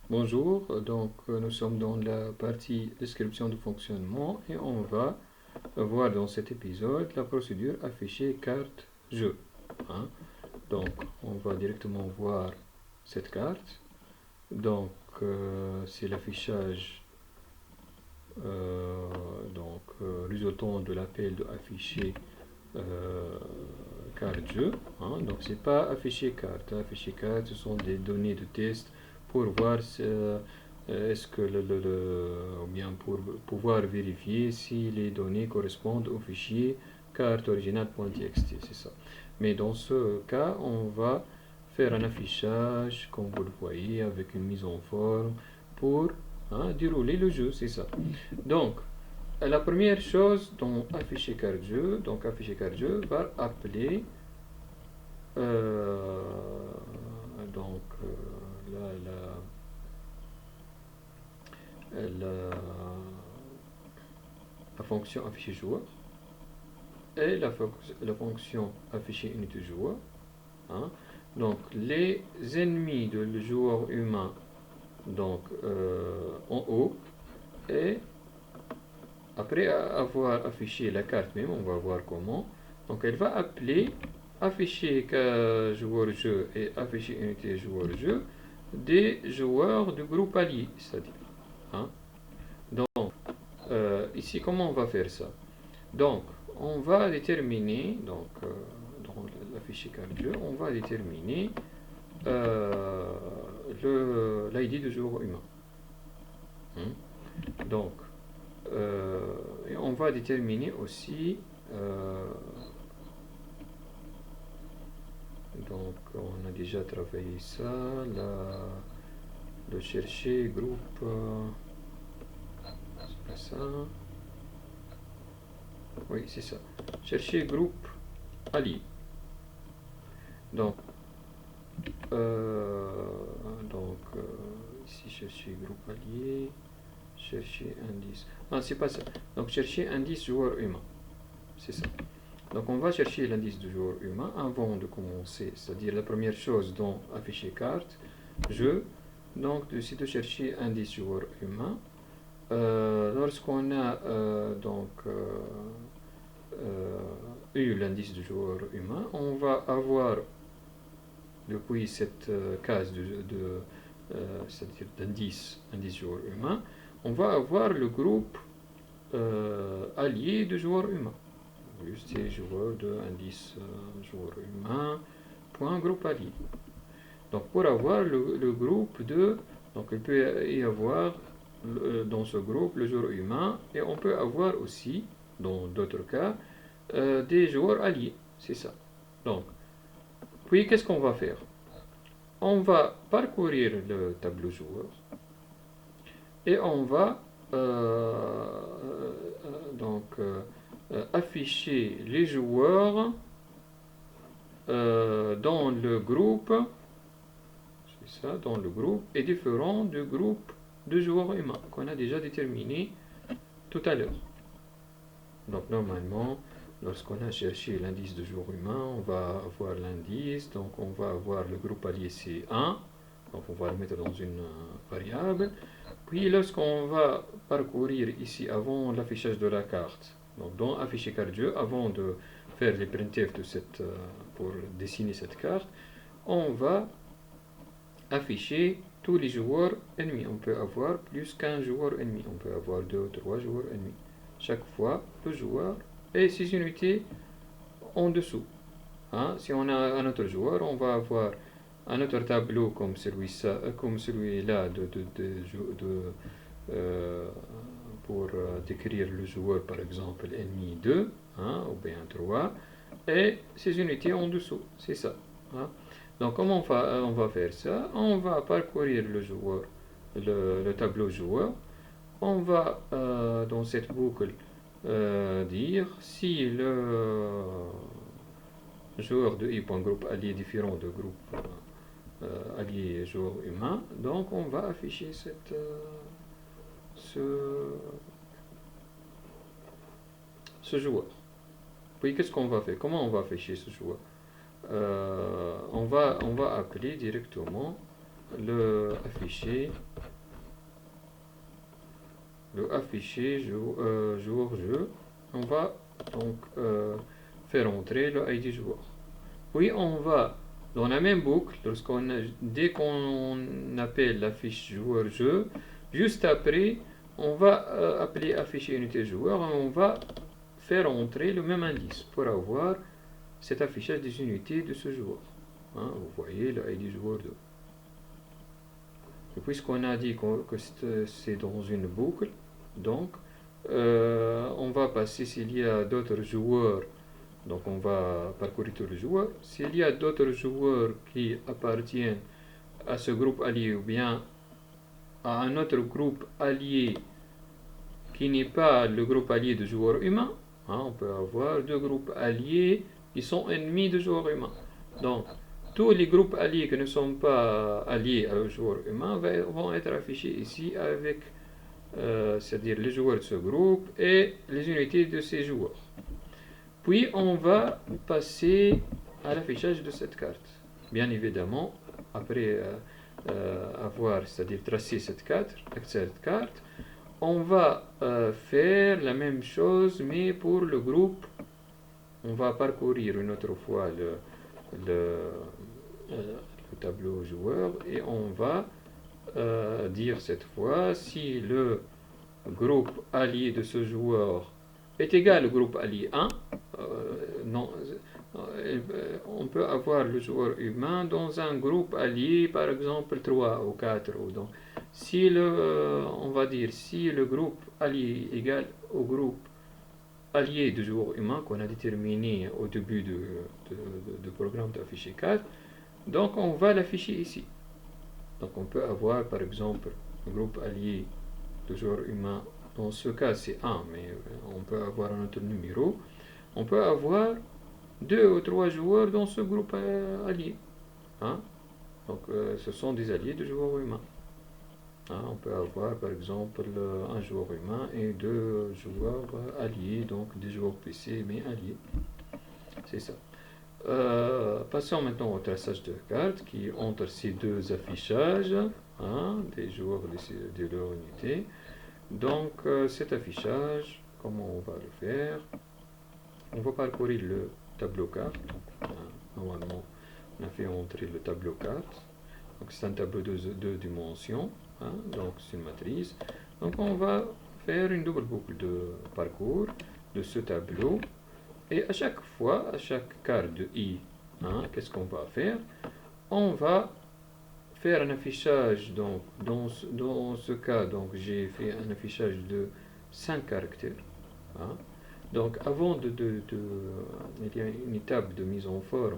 Bonjour, nous sommes dans la partie description du fonctionnement et on va voir dans cet épisode la procédure afficher carte jeu. hein. Donc on va directement voir cette carte. C'est l'affichage résultant de l'appel de afficher carte jeu. Donc c'est pas afficher carte. Afficher carte, ce sont des données de test pour voir est-ce que ou bien pour pouvoir vérifier si les données correspondent au fichier carte originale.txt, c'est ça. Mais dans ce cas, on va faire un affichage, comme vous le voyez, avec une mise en forme pour dérouler le jeu, c'est ça. Donc, la première chose dans afficher carte jeu, va appeler euh, donc la, la fonction afficher joueur et la fonction afficher unité joueur. Donc les ennemis de le joueur humain en haut, et après avoir affiché la carte même, on va voir comment. Donc elle va appeler afficher joueur jeu et afficher unité joueur jeu des joueurs du groupe allié, c'est-à-dire. hein. Donc ici, comment on va faire ça? Donc on va déterminer, dans l'afficher carte jeu, on va déterminer l'ID du joueur humain. Donc et on va déterminer aussi donc on a déjà travaillé ça, le chercher groupe, c'est pas ça, oui c'est ça, chercher groupe allié. Donc ici chercher groupe allié, chercher indice, c'est pas ça, donc chercher indice joueur humain, c'est ça. Donc on va chercher l'indice du joueur humain avant de commencer, c'est-à-dire la première chose dans afficher carte jeu, donc c'est de chercher indice joueur humain. Lorsqu'on a eu l'indice du joueur humain, on va avoir depuis cette case c'est-à-dire d'indice joueur humain, on va avoir le groupe allié de joueurs humains. Juste les joueurs de indice joueur humain, point groupe allié. Donc pour avoir le groupe donc il peut y avoir dans ce groupe le joueur humain, et on peut avoir aussi, dans d'autres cas, des joueurs alliés, c'est ça. Donc, puis qu'est-ce qu'on va faire? On va parcourir le tableau joueur et on va afficher les joueurs dans le groupe, c'est ça, dans le groupe est différent du groupe de joueurs humains qu'on a déjà déterminé tout à l'heure. Donc normalement, lorsqu'on a cherché l'indice de joueur humain, on va avoir l'indice, donc on va avoir le groupe allié C1, donc on va le mettre dans une variable. Puis lorsqu'on va parcourir ici avant l'affichage de la carte, donc dans afficher carte jeu, avant de faire les printf pour dessiner cette carte, on va afficher tous les joueurs ennemis. On peut avoir plus qu'un joueur ennemi, on peut avoir 2 ou 3 joueurs ennemis. Chaque fois, le joueur et ses unités en dessous. Si on a un autre joueur, on va avoir un autre tableau comme celui-là pour décrire le joueur, par exemple ennemi 2, ou bien 3, et ses unités en dessous, c'est ça. Donc comment on va faire ça? On va parcourir le tableau joueur, on va dans cette boucle dire si le joueur de i.groupe allié est différent de groupe allié joueur humain, donc on va afficher ce joueur. Puis qu'est-ce qu'on va faire? Comment on va afficher ce joueur? On va appeler directement le afficher le afficher joueur-jeu. On va donc faire entrer le ID joueur. Puis on va dans la même boucle, dès qu'on appelle la fiche joueur-jeu, juste après, on va appeler afficher unité joueur et on va faire entrer le même indice pour avoir cet affichage des unités de ce joueur. Hein, vous voyez le ID joueur 2. Et puisqu'on a dit que c'est dans une boucle, donc on va passer s'il y a d'autres joueurs. Donc on va parcourir tous les joueurs. S'il y a d'autres joueurs qui appartiennent à ce groupe allié ou bien à un autre groupe allié qui n'est pas le groupe allié de joueurs humains, hein, on peut avoir deux groupes alliés qui sont ennemis de joueurs humains. Donc tous les groupes alliés qui ne sont pas alliés aux joueurs humains vont être affichés ici avec c'est-à-dire les joueurs de ce groupe et les unités de ces joueurs. Puis on va passer à l'affichage de cette carte. Bien évidemment, après avoir, c'est-à-dire tracer cette carte, on va faire la même chose, mais pour le groupe. On va parcourir une autre fois le tableau joueur et on va dire cette fois si le groupe allié de ce joueur est égal au groupe allié 1. Non, on peut avoir le joueur humain dans un groupe allié, par exemple 3 ou 4. Donc, si on va dire si le groupe allié est égal au groupe allié de joueurs humains qu'on a déterminé au début du programme d'afficher 4, donc on va l'afficher ici. Donc on peut avoir par exemple un groupe allié de joueurs humains, dans ce cas c'est 1, mais on peut avoir un autre numéro. On peut avoir 2 ou 3 joueurs dans ce groupe allié. Hein? Donc ce sont des alliés de joueurs humains. Hein, on peut avoir par exemple un joueur humain et 2 joueurs alliés, donc des joueurs PC mais alliés. C'est ça. Passons maintenant au traçage de cartes qui entre ces deux affichages, hein, des joueurs de leur unité. Donc cet affichage, comment on va le faire? On va parcourir le tableau carte. Normalement, on a fait entrer le tableau carte. Donc c'est un tableau de 2 dimensions. Hein, donc c'est une matrice. Donc on va faire une double boucle de parcours de ce tableau. Et à chaque fois, à chaque carte de I, hein, qu'est-ce qu'on va faire? On va faire un affichage. Donc dans ce cas, donc j'ai fait un affichage de 5 caractères. Hein. Donc avant il y a une étape de mise en forme.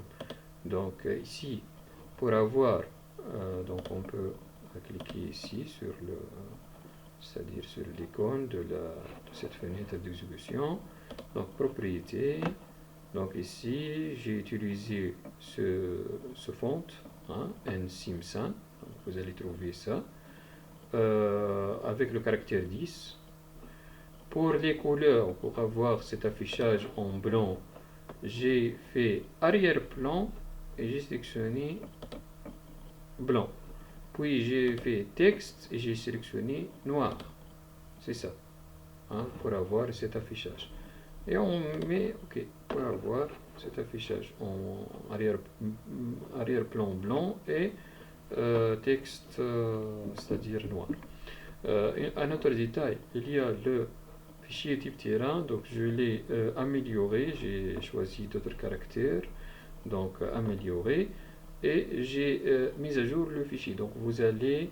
Donc ici, pour avoir, donc on peut cliquer ici sur c'est-à-dire sur l'icône de cette fenêtre d'exécution. Donc propriété. Donc ici j'ai utilisé ce font, hein, NSimSan. Vous allez trouver ça avec le caractère 10. Pour les couleurs, pour avoir cet affichage en blanc, j'ai fait arrière-plan et j'ai sélectionné blanc. Puis j'ai fait texte et j'ai sélectionné noir. C'est ça, hein, pour avoir cet affichage. Et on met OK pour avoir cet affichage en arrière-plan blanc et texte, c'est-à-dire noir. Un autre détail, il y a le fichier type terrain, donc je l'ai amélioré, j'ai choisi d'autres caractères, donc amélioré, et j'ai mis à jour le fichier. Donc vous allez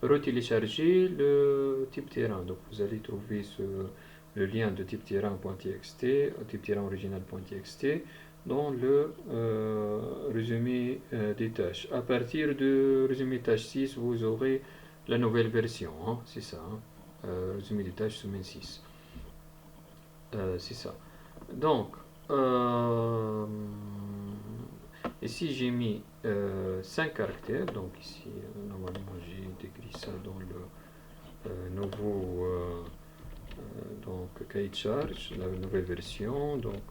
retélécharger le type terrain. Donc vous allez trouver le lien de type terrain.txt, type terrain original.txt dans le résumé des tâches. À partir de résumé tâche 6, vous aurez la nouvelle version, hein, c'est ça, hein, résumé des tâches semaine 6. C'est ça. Donc, ici j'ai mis 5 caractères. Donc ici, normalement j'ai décrit ça dans le nouveau donc cahier de charge, la nouvelle version, donc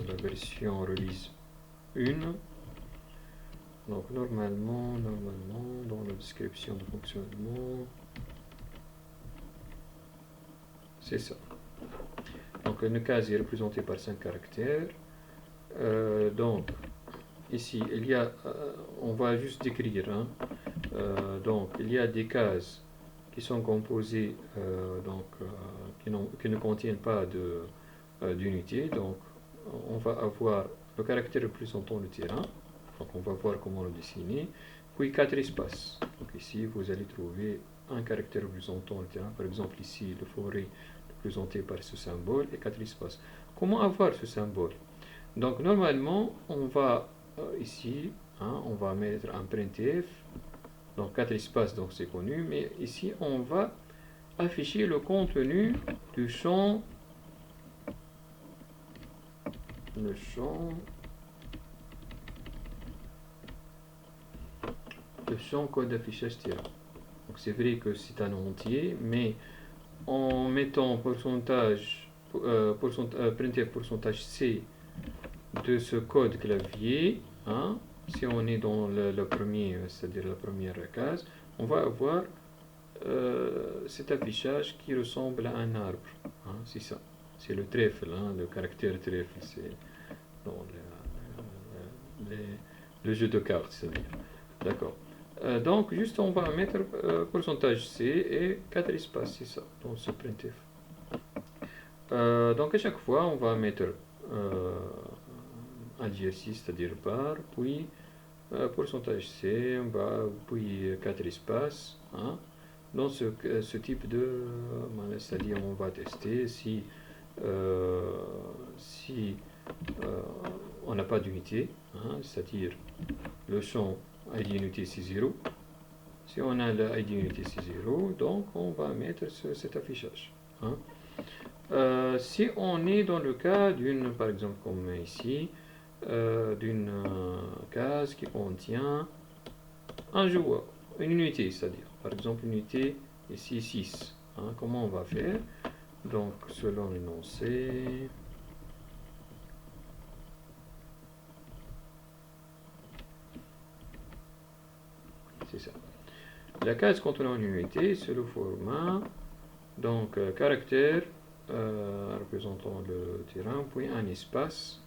la version release 1. Donc normalement dans le description de fonctionnement. C'est ça. Donc une case est représentée par 5 caractères. Donc ici il y a, on va juste décrire. Hein. Donc il y a des cases qui sont composées, qui ne contiennent pas d'unité. Donc on va avoir le caractère représentant le terrain. Donc on va voir comment le dessiner. Puis 4 espaces. Donc ici vous allez trouver un caractère représentant le terrain. Par exemple ici le forêt représenté par ce symbole et 4 espaces. Comment avoir ce symbole? Donc normalement on va ici, hein, on va mettre un printf. Donc 4 espaces, donc c'est connu. Mais ici on va afficher le contenu du champ. Le champ code d'affichage terrain. Donc c'est vrai que c'est un entier, mais en mettant pourcentage, printf pourcentage C de ce code clavier, hein, si on est dans le premier, c'est-à-dire la première case, on va avoir cet affichage qui ressemble à un arbre. Hein, c'est ça. C'est le trèfle, hein, le caractère trèfle, c'est dans le jeu de cartes, c'est-à-dire. D'accord. Donc, juste on va mettre pourcentage C et 4 espaces, c'est ça, dans ce printf. Donc, à chaque fois, on va mettre un exercice, c'est-à-dire bar, puis pourcentage C, puis 4 espaces. Hein, dans ce type de... c'est-à-dire, on va tester si on n'a pas d'unité, hein, c'est-à-dire le champ ID unité c'est 0. Si on a le ID unité c'est 0, donc on va mettre cet affichage. Hein. Si on est dans le cas d'une, par exemple comme ici, d'une case qui contient un joueur, une unité, c'est-à-dire par exemple unité ici 6. Hein, comment on va faire? Donc selon l'énoncé, c'est ça. La case contenant une unité, c'est le format, donc caractère représentant le terrain, puis un espace,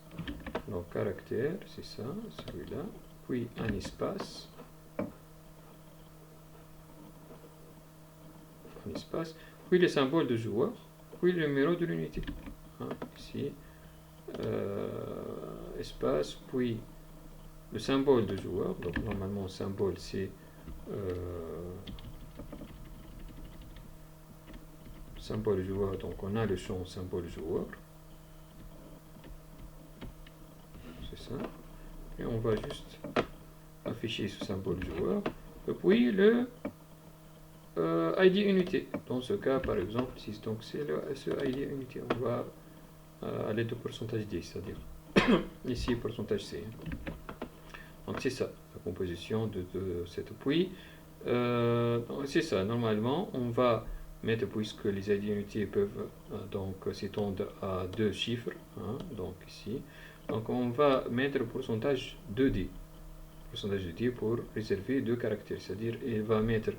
donc caractère, c'est ça, celui-là, puis un espace, puis les symboles de joueur, puis le numéro de l'unité. Hein, ici, espace, puis le symbole de joueur, donc normalement le symbole c'est symbole joueur, donc on a le champ symbole joueur, c'est ça, et on va juste afficher ce symbole joueur, et puis le ID unité, dans ce cas par exemple, si donc c'est ce ID unité, on va aller de pourcentage D, c'est-à-dire ici pourcentage C. Donc c'est ça, la composition de cette puis. C'est ça, normalement on va mettre, puisque les ID unités peuvent donc s'étendre à 2 chiffres, hein, donc ici, donc on va mettre pourcentage 2D, pourcentage de D pour réserver 2 caractères, c'est-à-dire il va mettre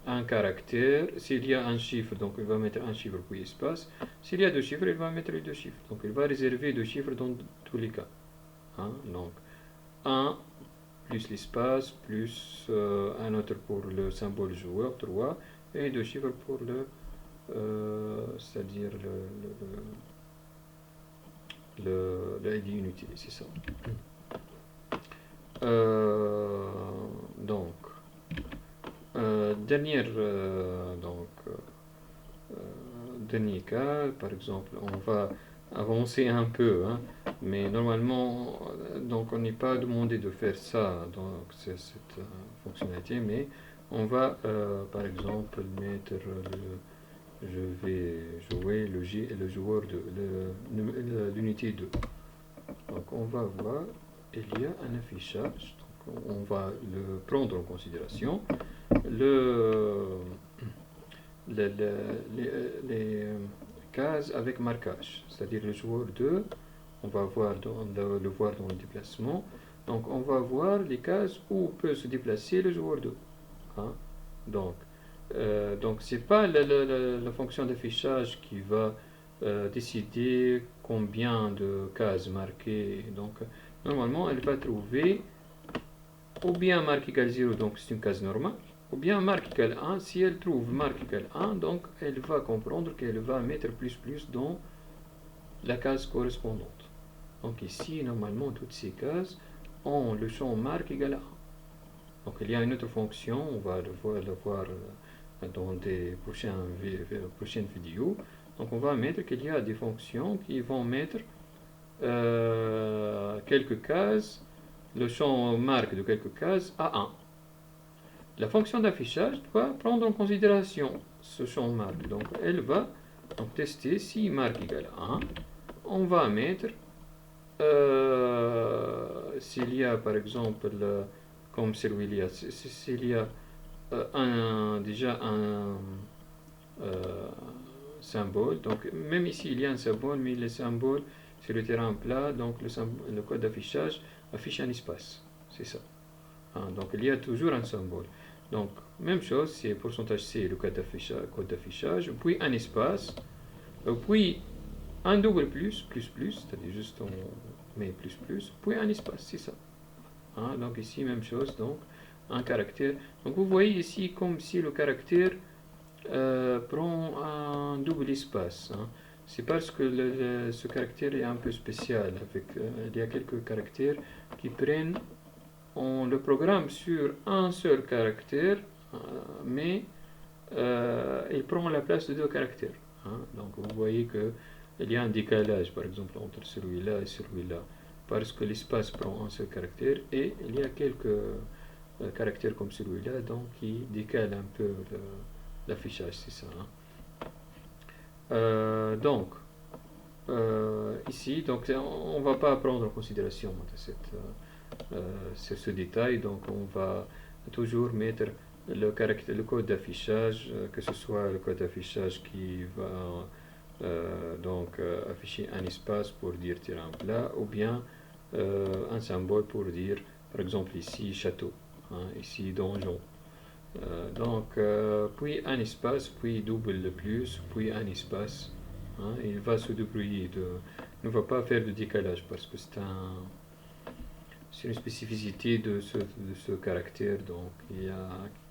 un caractère, s'il y a un chiffre, donc il va mettre un chiffre puis espace, s'il y a 2 chiffres, il va mettre les 2 chiffres, donc il va réserver 2 chiffres dans tous les cas, hein, donc 1 plus l'espace, plus un autre pour le symbole joueur, 3, et 2 chiffres pour le, c'est-à-dire le ID unité, c'est ça. Donc, dernier cas, par exemple, on va avancer un peu, hein, mais normalement, donc on n'est pas demandé de faire ça, donc c'est cette fonctionnalité, mais on va par exemple mettre je vais jouer le joueur de l'unité 2. Donc on va voir, il y a un affichage, donc on va le prendre en considération. Les cases avec marquage, c'est-à-dire le joueur 2, on va voir le voir dans le déplacement, donc on va voir les cases où peut se déplacer le joueur 2. hein. Donc c'est pas la fonction d'affichage qui va décider combien de cases marquées. Donc normalement elle va trouver ou bien marque égale 0, donc c'est une case normale, ou bien marque égale 1. Si elle trouve marque égale 1, donc elle va comprendre qu'elle va mettre plus dans la case correspondante. Donc ici, normalement, toutes ces cases ont le champ marque égale 1. Donc il y a une autre fonction, on va le voir dans des prochaines vidéos. Donc on va mettre qu'il y a des fonctions qui vont mettre quelques cases, le champ marque de quelques cases à 1. La fonction d'affichage doit prendre en considération ce champ marque. Donc elle va donc tester si marque égale 1. On va mettre s'il y a par exemple comme celui-là, s'il y a déjà un symbole, donc même ici il y a un symbole, mais le symbole sur le terrain plat, donc le code d'affichage affiche un espace, c'est ça. Donc il y a toujours un symbole. Donc même chose, c'est pourcentage C, le code d'affichage, puis un espace, puis un double plus, c'est-à-dire juste on met plus, puis un espace, c'est ça. Donc ici même chose, donc un caractère. Donc vous voyez ici comme si le caractère prend un double espace. C'est parce que ce caractère est un peu spécial. Il y a quelques caractères qui prennent, on le programme sur un seul caractère, mais il prend la place de deux caractères. Donc vous voyez qu'il y a un décalage, par exemple, entre celui-là et celui-là, parce que l'espace prend un seul caractère, et il y a quelques caractères comme celui-là, donc qui décalent un peu l'affichage, c'est ça. Donc ici, donc on ne va pas prendre en considération ce détail, donc on va toujours mettre le code d'affichage, que ce soit le code d'affichage qui va afficher un espace pour dire terrain plat, ou bien un symbole pour dire, par exemple ici château, ici donjon. Puis un espace, puis double le plus, puis un espace. Il va se débrouiller, ne va pas faire de décalage parce que c'est une spécificité de ce caractère, donc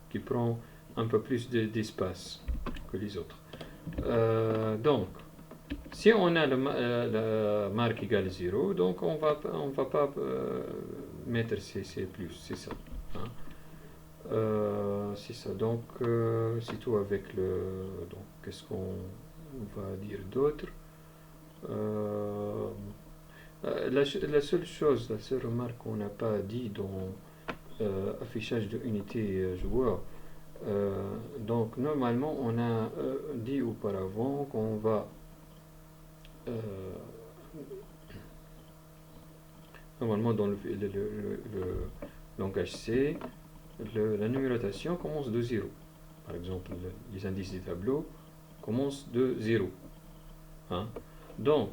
qui prend un peu plus d'espace que les autres. Donc si on a la marque égale 0, donc on va pas mettre ces plus, c'est ça. C'est ça, donc c'est tout avec donc qu'est-ce qu'on va dire d'autre. La seule remarque qu'on n'a pas dit dans affichage de unité joueur, donc normalement on a dit auparavant qu'on va normalement dans le langage C, la numérotation commence de 0. Par exemple, les indices des tableaux commencent de 0. Donc,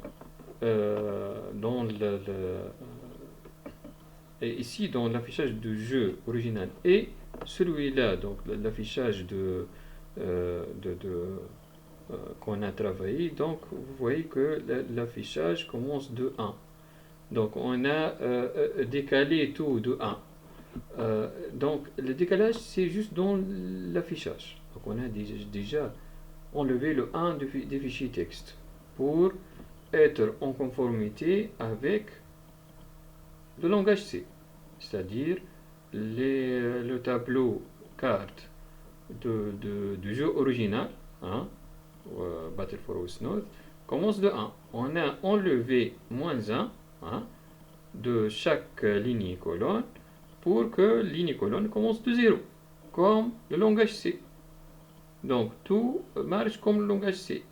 et ici, dans l'affichage du jeu original et celui-là, donc l'affichage qu'on a travaillé, donc vous voyez que l'affichage commence de 1. Donc on a décalé tout de 1. Donc le décalage c'est juste dans l'affichage. Donc on a déjà enlevé le 1 des fichiers texte pour être en conformité avec le langage C, c'est-à-dire le tableau carte du jeu original, Battle for Westnorth, commence de 1. On a enlevé moins 1 de chaque ligne et colonne pour que ligne et colonne commence de 0, comme le langage C. Donc tout marche comme le langage C.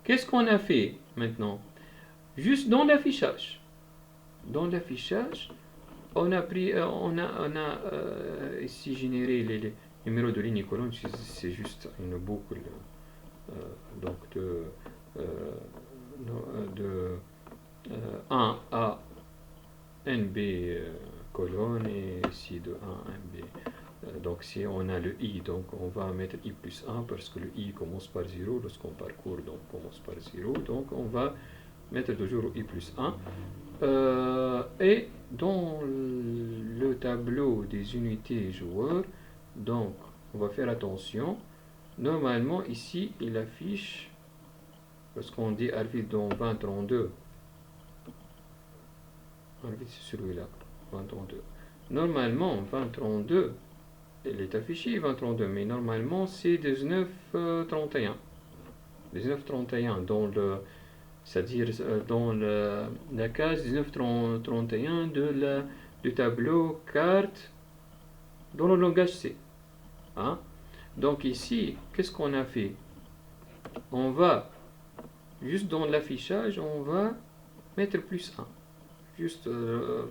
Qu'est-ce qu'on a fait maintenant? Juste dans l'affichage. Dans l'affichage, on a ici généré les numéros de ligne et colonne, c'est juste une boucle donc de 1 à NB colonne et ici de 1 à NB Donc si on a le i, donc on va mettre i plus 1 parce que le i commence par 0 lorsqu'on parcourt, donc commence par 0. Donc on va mettre toujours i plus 1. Et dans le tableau des unités joueurs, donc on va faire attention. Normalement ici il affiche, parce qu'on dit arbitre dans 2032. Arbitre c'est celui-là, 2032. Normalement 2032, il est affiché 2032, mais normalement c'est 1931. 1931 dans le, c'est-à-dire dans la case 1931 du tableau carte dans le langage C. Hein? Donc ici, qu'est-ce qu'on a fait? On va, juste dans l'affichage, on va mettre plus 1. Juste,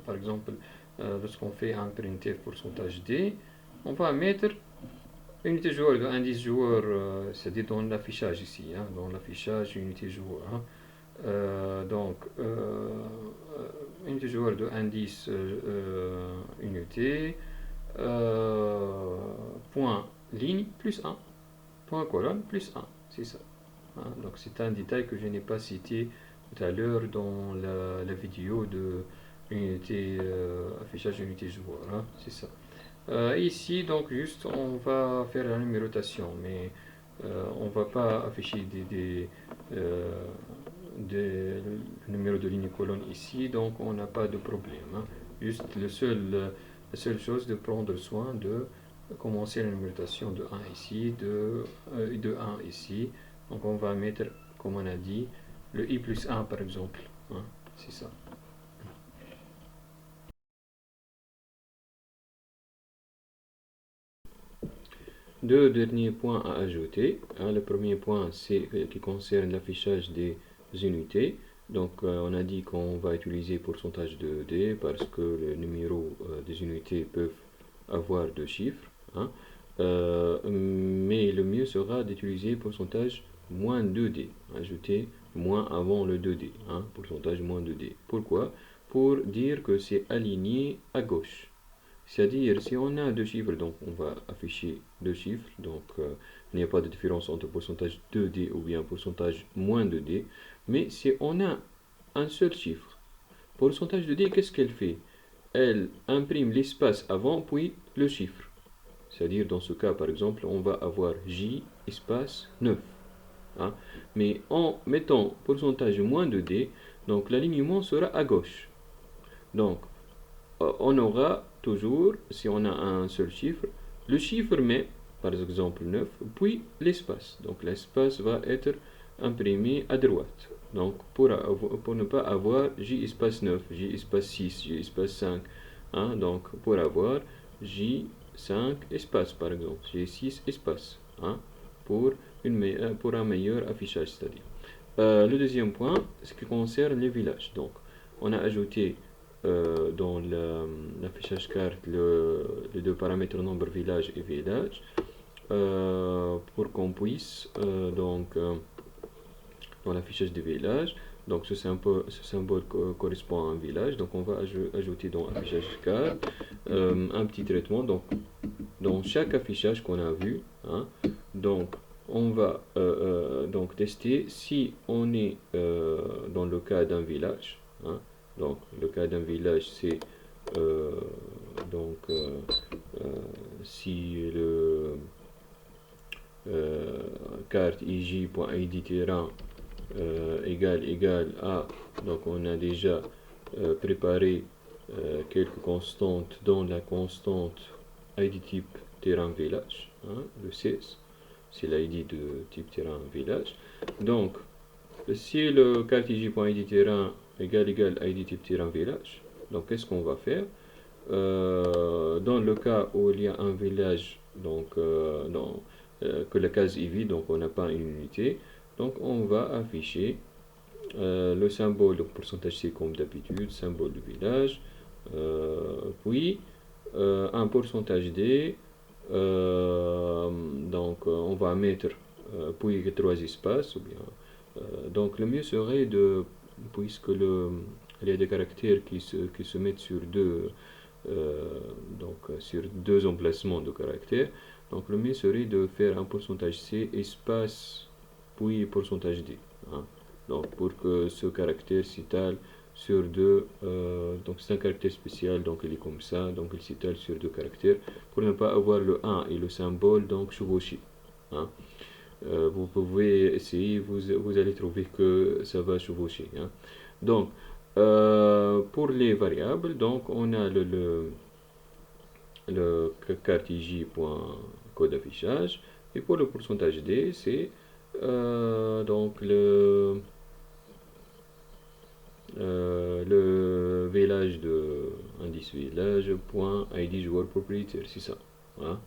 par exemple, lorsqu'on fait un printf pourcentage D, on va mettre unité joueur de indice joueur, c'est-à-dire dans l'affichage ici, hein, dans l'affichage unité joueur. Hein. Donc, unité joueur de indice unité, point ligne plus 1, point colonne plus 1, c'est ça. Hein. Donc c'est un détail que je n'ai pas cité tout à l'heure dans la vidéo de unité, affichage unité joueur, hein, c'est ça. Ici, donc juste, on va faire la numérotation, mais on ne va pas afficher des numéros de ligne et colonne ici, donc on n'a pas de problème. Hein. Juste la seule chose de prendre soin de commencer la numérotation de 1 ici, de 1 ici. Donc on va mettre, comme on a dit, le i plus 1 par exemple. Hein. C'est ça. Deux derniers points à ajouter. Hein, le premier point, c'est qui concerne l'affichage des unités. Donc, on a dit qu'on va utiliser pourcentage de D parce que les numéros des unités peuvent avoir deux chiffres. Hein. Mais le mieux sera d'utiliser pourcentage moins 2D. Ajouter moins avant le 2D. Hein, pourcentage moins 2D. Pourquoi? Pour dire que c'est aligné à gauche. C'est-à-dire, si on a deux chiffres, donc on va afficher deux chiffres, donc il n'y a pas de différence entre pourcentage 2D ou bien pourcentage moins 2D, mais si on a un seul chiffre, pourcentage 2D, qu'est-ce qu'elle fait? Elle imprime l'espace avant, puis le chiffre. C'est-à-dire, dans ce cas, par exemple, on va avoir J espace 9. Hein? Mais en mettant pourcentage moins 2D, donc l'alignement sera à gauche. Donc, on aura toujours, si on a un seul chiffre, le chiffre mais, par exemple 9, puis l'espace. Donc l'espace va être imprimé à droite. Donc pour ne pas avoir J espace 9, J espace 6, J espace 5. Hein, donc pour avoir J5 espace par exemple, J6 espace. Hein, pour un meilleur affichage, c'est-à-dire. Le deuxième point, ce qui concerne les villages. Donc on a ajouté dans l'affichage carte les deux paramètres nombre village et village pour qu'on puisse dans l'affichage des villages, donc ce symbole correspond à un village, donc on va ajouter dans l'affichage carte un petit traitement. Donc dans chaque affichage qu'on a vu, hein, donc on va donc tester si on est dans le cas d'un village. Hein, donc le cas d'un village, c'est si le carte ij.id terrain égale à, donc on a déjà préparé quelques constantes dans la constante id type terrain village, hein, le 16, c'est l'id de type terrain village. Donc si le carte ij.id terrain égale id type terrain village, donc qu'est-ce qu'on va faire? Dans le cas où il y a un village, donc que la case est vide, donc on n'a pas une unité, donc on va afficher le symbole, donc pourcentage C comme d'habitude, symbole du village, puis un pourcentage D, donc on va mettre puis trois espaces, ou bien donc le mieux serait de, puisque il y a des caractères qui se mettent sur sur deux emplacements de caractères. Donc le mieux serait de faire un pourcentage C espace puis pourcentage D. Hein. Donc pour que ce caractère s'étale sur deux, donc c'est un caractère spécial, donc il est comme ça, donc il s'étale sur deux caractères pour ne pas avoir le 1 et le symbole donc chevauchés. Hein. Vous pouvez essayer, vous allez trouver que ça va chevaucher. Hein. Donc pour les variables, donc on a le cartigi.code affichage, et pour le pourcentage D, c'est donc le village de indice village point id joueur propriétaire, c'est ça. Hein.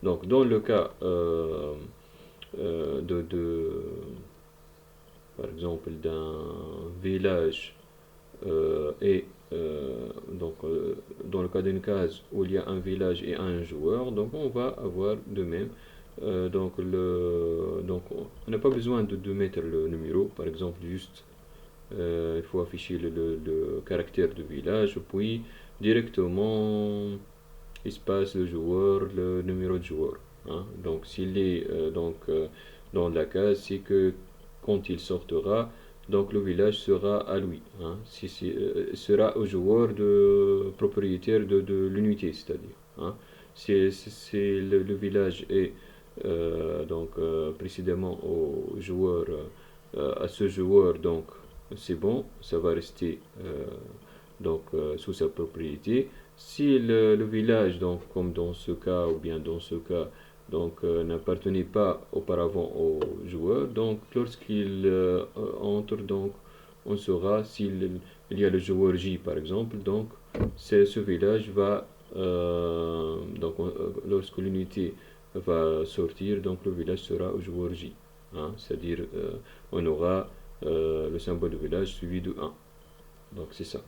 Donc dans le cas par exemple d'un village et donc dans le cas d'une case où il y a un village et un joueur, donc on va avoir de même donc on n'a pas besoin de mettre le numéro, par exemple juste il faut afficher le caractère du village, puis directement espace le joueur, le numéro de joueur. Hein. Donc s'il est dans la case, c'est que quand il sortira, donc le village sera à lui. Hein. Sera au joueur propriétaire de l'unité, c'est-à-dire. Hein. Si le village est précédemment au joueur, à ce joueur, donc c'est bon, ça va rester sous sa propriété. Si le village, donc comme dans ce cas ou bien dans ce cas, donc n'appartenait pas auparavant au joueur, donc lorsqu'il entre, donc on saura s'il y a le joueur J par exemple, donc ce village va lorsque l'unité va sortir, donc le village sera au joueur J. Hein, c'est-à-dire on aura le symbole de village suivi de 1. Donc c'est ça.